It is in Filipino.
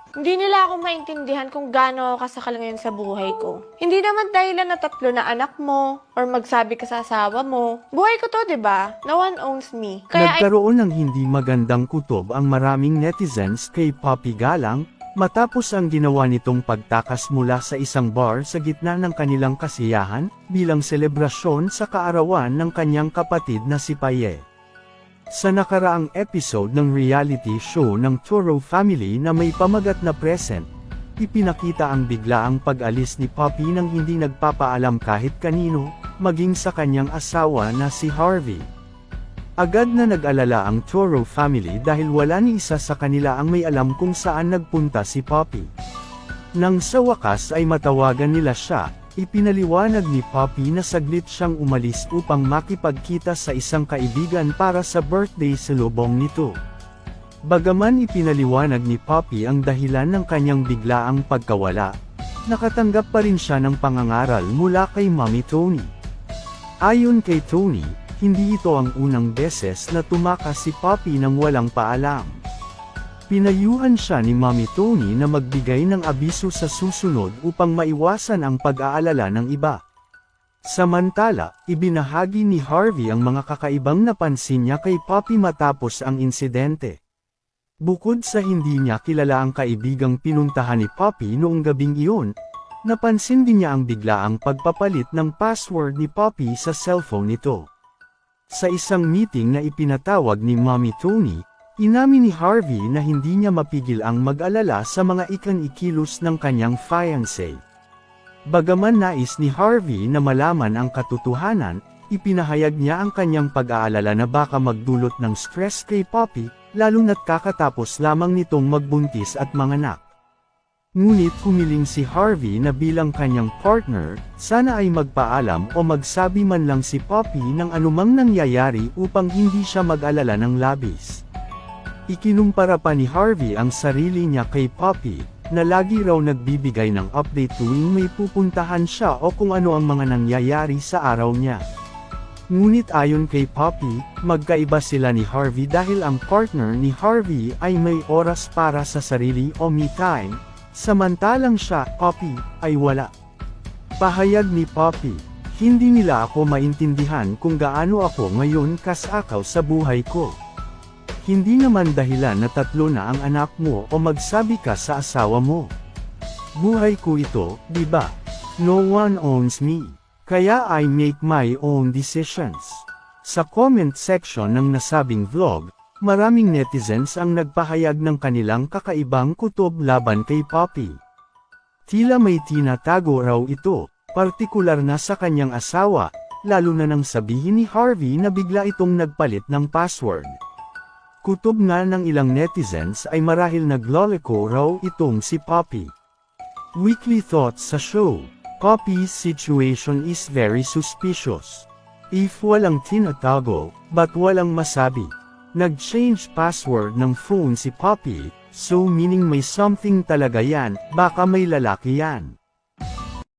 Hindi nila ako maintindihan kung gaano ako kasakal ngayon sa buhay ko. Hindi naman dahilan na 3 na anak mo or magsabi ka sa asawa mo. Buhay ko to, 'di ba? No one owns me. Kaya Nagkaroon ng hindi magandang kutob ang maraming netizens kay Poppy Galang, matapos ang ginawa nitong pagtakas mula sa isang bar sa gitna ng kanilang kasiyahan, bilang selebrasyon sa kaarawan ng kanyang kapatid na si Paye. Sa nakaraang episode ng reality show ng Toro Family na may pamagat na present, ipinakita ang biglaang pag-alis ni Poppy nang hindi nagpapaalam kahit kanino, maging sa kanyang asawa na si Harvey. Agad na nag-alala ang Toro Family dahil wala ni isa sa kanila ang may alam kung saan nagpunta si Poppy. Nang sa wakas ay matawagan nila siya, ipinaliwanag ni Poppy na saglit siyang umalis upang makipagkita sa isang kaibigan para sa birthday salubong nito. Bagaman ipinaliwanag ni Poppy ang dahilan ng kanyang biglaang pagkawala, nakatanggap pa rin siya ng pangangaral mula kay Mommy Tony. Ayon kay Tony, hindi ito ang unang beses na tumakas si Poppy nang walang paalam. Pinayuhan siya ni Mommy Tony na magbigay ng abiso sa susunod upang maiwasan ang pag-aalala ng iba. Samantala, ibinahagi ni Harvey ang mga kakaibang napansin niya kay Poppy matapos ang insidente. Bukod sa hindi niya kilala ang kaibigang pinuntahan ni Poppy noong gabing iyon, napansin din niya ang biglaang pagpapalit ng password ni Poppy sa cellphone nito. Sa isang meeting na ipinatawag ni Mommy Tony, inamin ni Harvey na hindi niya mapigil ang mag-alala sa mga ikilos ng kanyang fiancé. Bagaman nais ni Harvey na malaman ang katotohanan, ipinahayag niya ang kanyang pag-aalala na baka magdulot ng stress kay Poppy, lalo na't kakatapos lamang nitong magbuntis at manganak. Ngunit humiling si Harvey na bilang kanyang partner, sana ay magpaalam o magsabi man lang si Poppy ng anumang nangyayari upang hindi siya mag-alala ng labis. Ikinumpara pa ni Harvey ang sarili niya kay Poppy, na lagi raw nagbibigay ng update tuwing may pupuntahan siya o kung ano ang mga nangyayari sa araw niya. Ngunit ayon kay Poppy, magkaiba sila ni Harvey dahil ang partner ni Harvey ay may oras para sa sarili o me time, samantalang siya, Poppy, ay wala. Pahayag ni Poppy, hindi nila ako maintindihan kung gaano ako ngayon kasakaw sa buhay ko. Hindi naman dahilan na 3 na ang anak mo o magsabi ka sa asawa mo. Buhay ko ito, di ba? No one owns me. Kaya I make my own decisions. Sa comment section ng nasabing vlog, maraming netizens ang nagpahayag ng kanilang kakaibang kutob laban kay Poppy. Tila may tinatago raw ito, partikular na sa kanyang asawa, lalo na nang sabihin ni Harvey na bigla itong nagpalit ng password. Kutob nga ng ilang netizens ay marahil nagloloko raw itong si Poppy. Weekly thoughts sa show, Poppy's situation is very suspicious. If walang tinatago, but walang masabi. Nag-change password ng phone si Poppy, so meaning may something talaga yan, baka may lalaki yan.